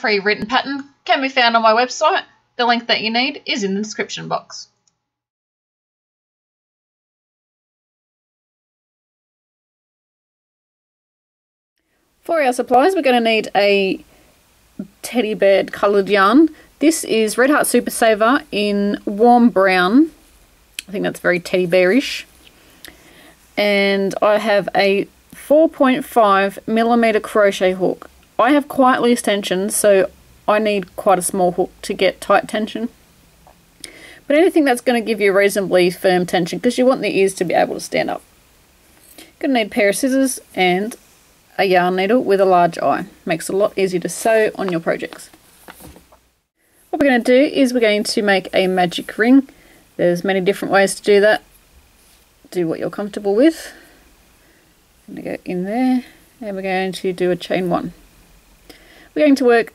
free written pattern can be found on my website. The link that you need is in the description box. For our supplies, we're going to need a teddy bear coloured yarn. This is Red Heart Super Saver in warm brown. I think that's very teddy bearish. And I have a 4.5mm crochet hook. I have quite loose tension, so I need quite a small hook to get tight tension. But anything that's going to give you a reasonably firm tension, because you want the ears to be able to stand up. Going to need a pair of scissors and a yarn needle with a large eye. Makes it a lot easier to sew on your projects. What we're going to do is we're going to make a magic ring. There's many different ways to do that. Do what you're comfortable with. I'm going to go in there and we're going to do a chain 1. We're going to work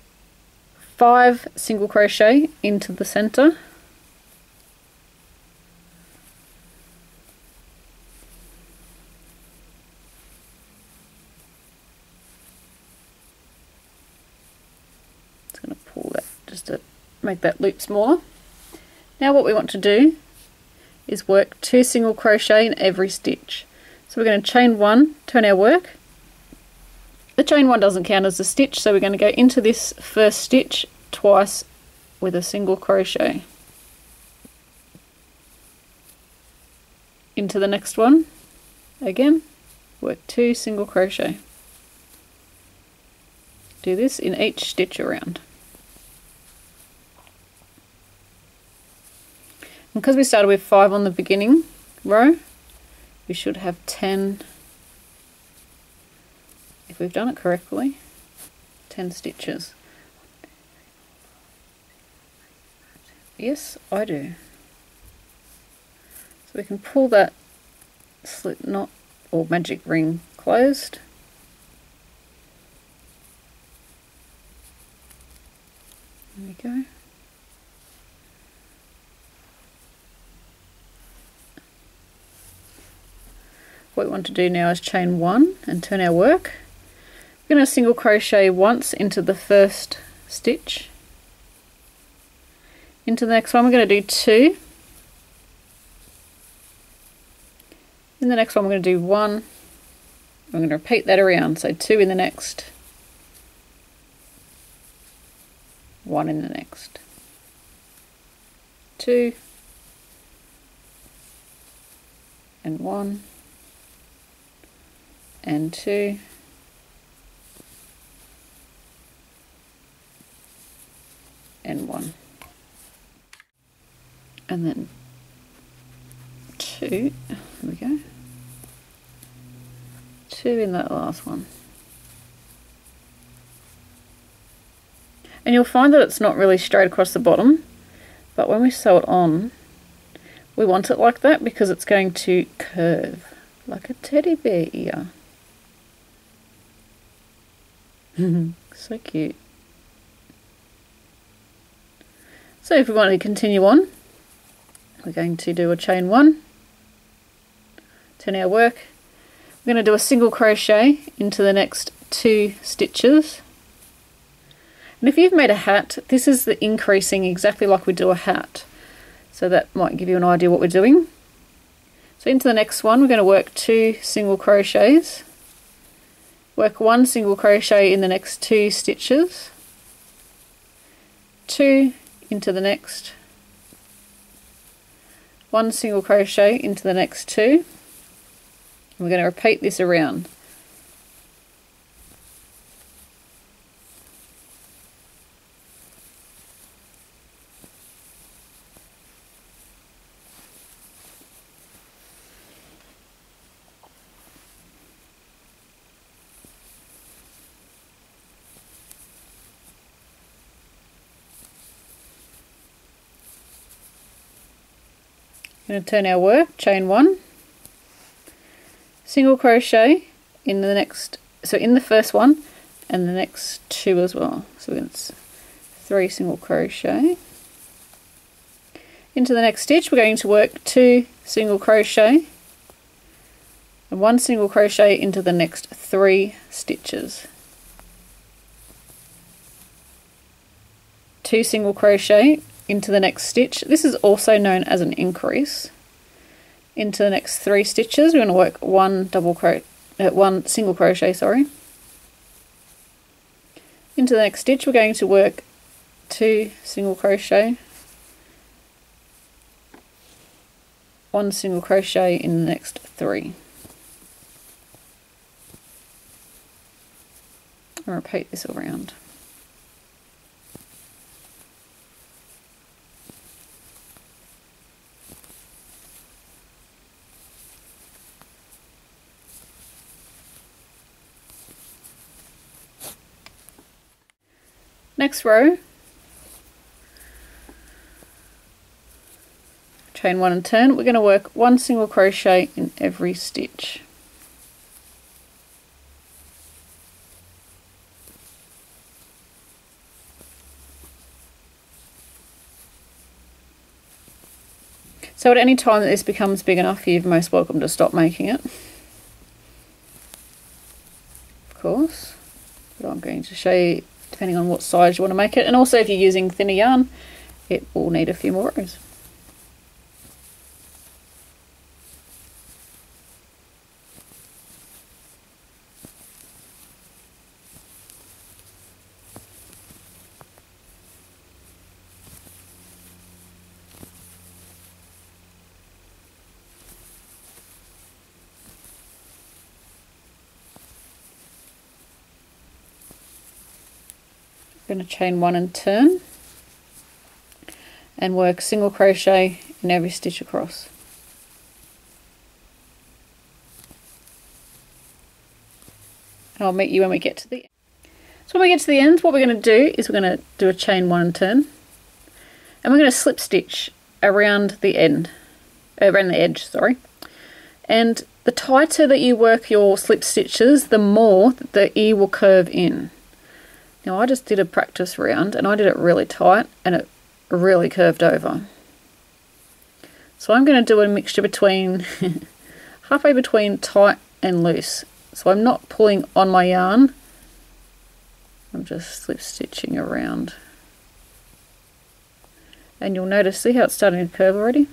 5 single crochet into the center. Just going to pull that just to make that loop smaller. Now what we want to do is work 2 single crochet in every stitch. So we're going to chain 1, turn our work. The chain 1 doesn't count as a stitch, so we're going to go into this first stitch twice with a single crochet. Into the next one, again, work 2 single crochet. Do this in each stitch around. Because we started with 5 on the beginning row, we should have 10, if we've done it correctly, 10 stitches. Yes, I do. So we can pull that slip knot or magic ring closed. There we go. What we want to do now is chain 1 and turn our work. We're going to single crochet once into the first stitch. Into the next one we're going to do 2. In the next one we're going to do 1. I'm going to repeat that around, so 2 in the next, 1 in the next, 2 and 1 and 2 and 1 and then 2, there we go, 2 in that last one. And you'll find that it's not really straight across the bottom, but when we sew it on we want it like that because it's going to curve like a teddy bear ear. So cute. So if we want to continue on, we're going to do a chain 1, turn our work, we're going to do a single crochet into the next 2 stitches. And if you've made a hat, this is the increasing exactly like we do a hat, so that might give you an idea what we're doing. So into the next one we're going to work 2 single crochets. Work 1 single crochet in the next 2 stitches, 2 into the next, 1 single crochet into the next 2, and we're going to repeat this around. Going to turn our work, chain 1, single crochet in the next, so in the first one and the next 2 as well. So it's 3 single crochet. Into the next stitch we're going to work 2 single crochet and 1 single crochet into the next 3 stitches. 2 single crochet into the next stitch. This is also known as an increase. Into the next 3 stitches, we're going to work 1 single crochet, sorry. Into the next stitch, we're going to work 2 single crochet, 1 single crochet in the next 3. And repeat this around. Next row, chain 1 and turn. We're going to work 1 single crochet in every stitch. So at any time that this becomes big enough, you're most welcome to stop making it, of course, but I'm going to show you depending on what size you want to make it, and also if you're using thinner yarn it will need a few more rows. Going to chain 1 and turn and work single crochet in every stitch across. And I'll meet you when we get to the end. So when we get to the end, what we're going to do is we're going to do a chain 1 and turn, and we're going to slip stitch around the end, around the edge, sorry. And the tighter that you work your slip stitches, the more the ear will curve in. Now I just did a practice round and I did it really tight and it really curved over. So I'm going to do a mixture between halfway between tight and loose. So I'm not pulling on my yarn, I'm just slip stitching around. And you'll notice, see how it's starting to curve already?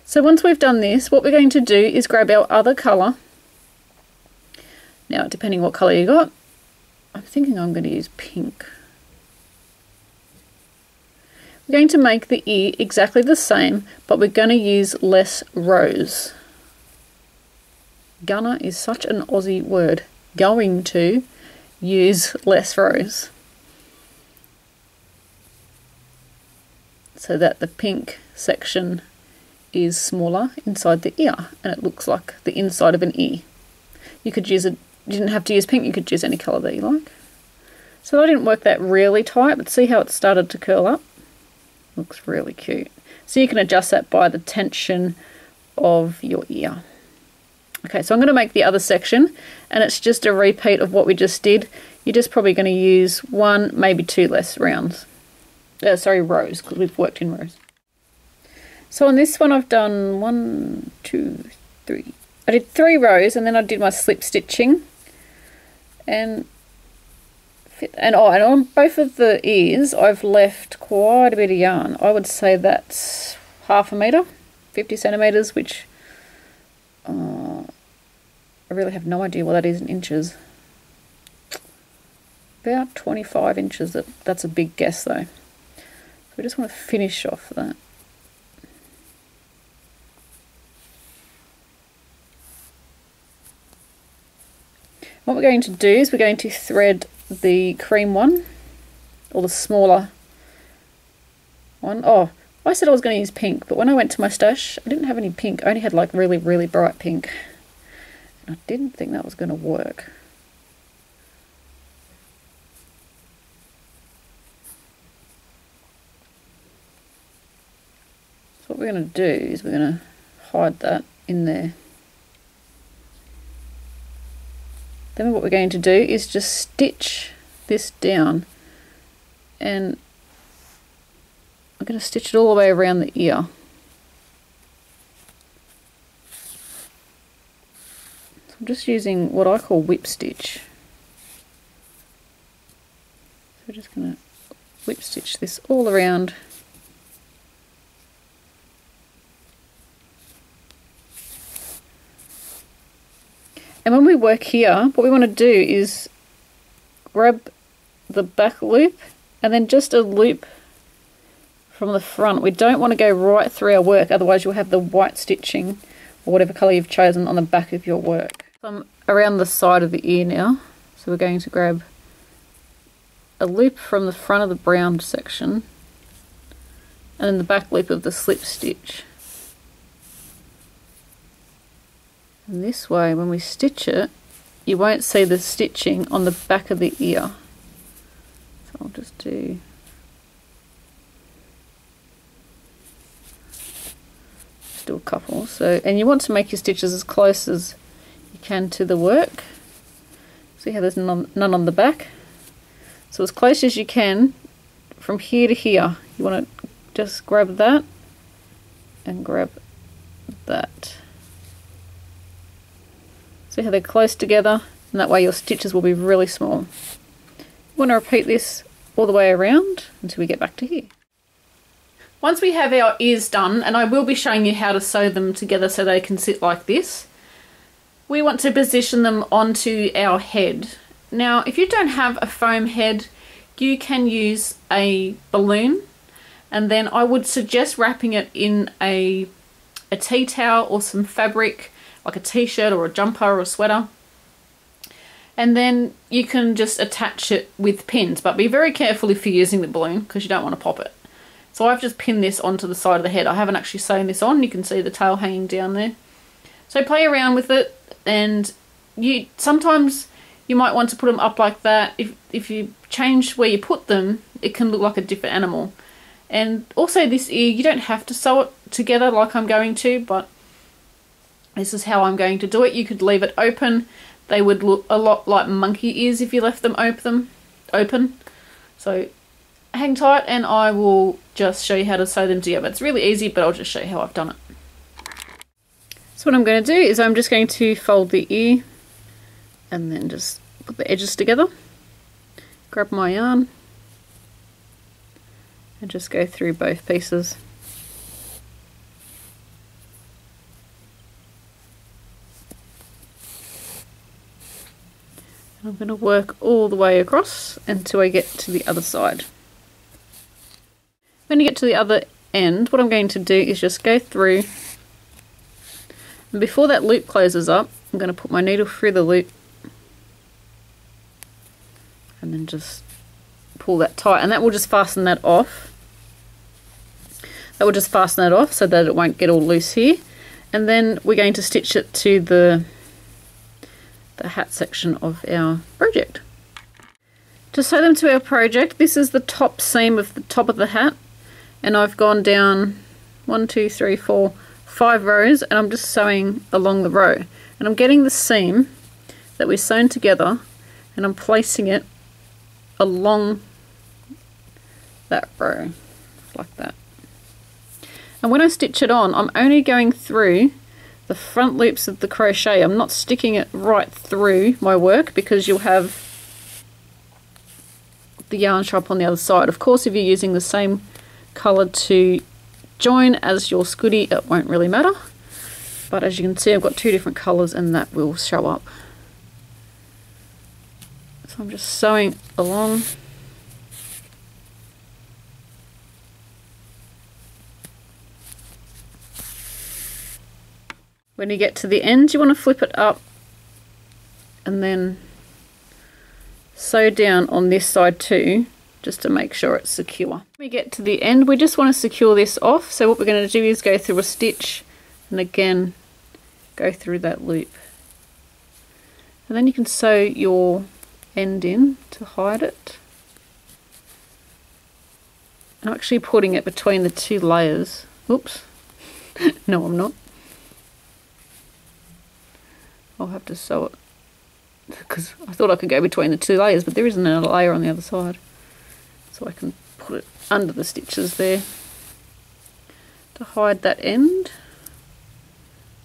So once we've done this, what we're going to do is grab our other colour. Now, depending what colour you got, I'm thinking I'm going to use pink. We're going to make the ear exactly the same, but we're going to use less rows. Gonna is such an Aussie word. Going to use less rows. So that the pink section is smaller inside the ear and it looks like the inside of an ear. You could use you didn't have to use pink, you could use any colour that you like. So I didn't work that really tight, but see how it started to curl up? Looks really cute. So you can adjust that by the tension of your ear. Okay, so I'm going to make the other section and it's just a repeat of what we just did. You're just probably going to use 1, maybe 2 less rows, because we've worked in rows. So on this one I've done 1, 2, 3. I did 3 rows and then I did my slip stitching, and on both of the ears I've left quite a bit of yarn. I would say that's half a metre, 50 centimetres, which I really have no idea what that is in inches. About 25 inches. That's a big guess though. So we just want to finish off that. What we're going to do is we're going to thread the cream one, or the smaller one. Oh, I said I was going to use pink, but when I went to my stash, I didn't have any pink. I only had like really, really bright pink. And I didn't think that was going to work. So what we're going to do is we're going to hide that in there. Then what we're going to do is just stitch this down, and I'm going to stitch it all the way around the ear. So I'm I'm just using what I call whip stitch. So we're just going to whip stitch this all around. And when we work here, what we want to do is grab the back loop and then just a loop from the front. We don't want to go right through our work, otherwise you'll have the white stitching or whatever colour you've chosen on the back of your work. I'm around the side of the ear now, so we're going to grab a loop from the front of the brown section and then the back loop of the slip stitch. And this way, when we stitch it, you won't see the stitching on the back of the ear. So I'll just do a couple. So, and you want to make your stitches as close as you can to the work. See how there's none on the back? So as close as you can from here to here. You want to just grab that and grab that. See how they're close together, and that way your stitches will be really small. You want to repeat this all the way around until we get back to here. Once we have our ears done, and I will be showing you how to sew them together so they can sit like this, we want to position them onto our head. Now, if you don't have a foam head, you can use a balloon, and then I would suggest wrapping it in a tea towel or some fabric, like a t-shirt or a jumper or a sweater. And then you can just attach it with pins, but be very careful if you're using the balloon because you don't want to pop it. So I've just pinned this onto the side of the head. I haven't actually sewn this on. You can see the tail hanging down there. So play around with it, and sometimes you might want to put them up like that. If you change where you put them, it can look like a different animal. And also this ear, you don't have to sew it together like I'm going to, but this is how I'm going to do it. You could leave it open. They would look a lot like monkey ears if you left them open. So hang tight and I will just show you how to sew them together. It's really easy, but I'll just show you how I've done it. So what I'm going to do is I'm just going to fold the ear and then just put the edges together. Grab my yarn and just go through both pieces. I'm going to work all the way across until I get to the other side. When you get to the other end, what I'm going to do is just go through, and before that loop closes up, I'm going to put my needle through the loop and then just pull that tight, and that will just fasten that off. That will just fasten that off so that it won't get all loose here. And then we're going to stitch it to the hat section of our project. To sew them to our project, this is the top seam of the top of the hat, and I've gone down 1, 2, 3, 4, 5 rows, and I'm just sewing along the row, and I'm getting the seam that we've sewn together and I'm placing it along that row like that. And when I stitch it on, I'm only going through the front loops of the crochet. I'm not sticking it right through my work because you'll have the yarn show up on the other side. Of course, if you're using the same colour to join as your scooty, it won't really matter. But as you can see, I've got 2 different colours and that will show up. So I'm just sewing along. When you get to the end, you want to flip it up and then sew down on this side too, just to make sure it's secure. When we get to the end, we just want to secure this off. So what we're going to do is go through a stitch and again go through that loop. And then you can sew your end in to hide it. I'm actually putting it between the 2 layers. Oops. No, I'm not. I'll have to sew it because I thought I could go between the 2 layers, but there isn't another layer on the other side. So I can put it under the stitches there to hide that end.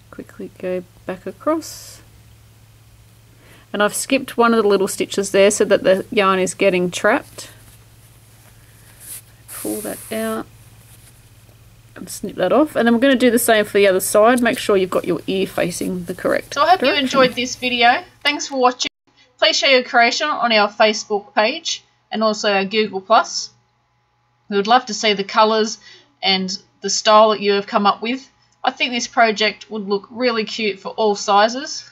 Quickly go back across And I've skipped one of the little stitches there so that the yarn is getting trapped. Pull that out and snip that off. And then we're going to do the same for the other side. Make sure you've got your ear facing the correct So I hope direction. you enjoyed this video. Thanks for watching. Please share your creation on our Facebook page and also our Google+. We would love to see the colours and the style that you have come up with. I think this project would look really cute for all sizes.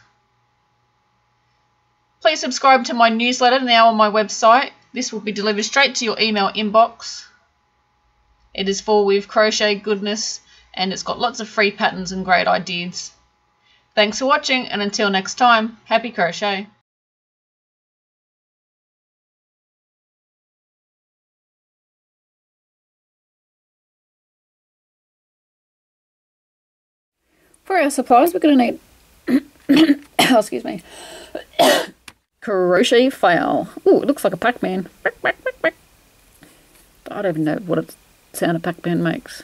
Please subscribe to my newsletter now on my website. This will be delivered straight to your email inbox. It is full with crochet goodness and it's got lots of free patterns and great ideas. Thanks for watching, and until next time, happy crochet! For our supplies, we're going to need, excuse me, crochet file. Oh, it looks like a Pac-Man. I don't even know what a sound a Pac-Man makes.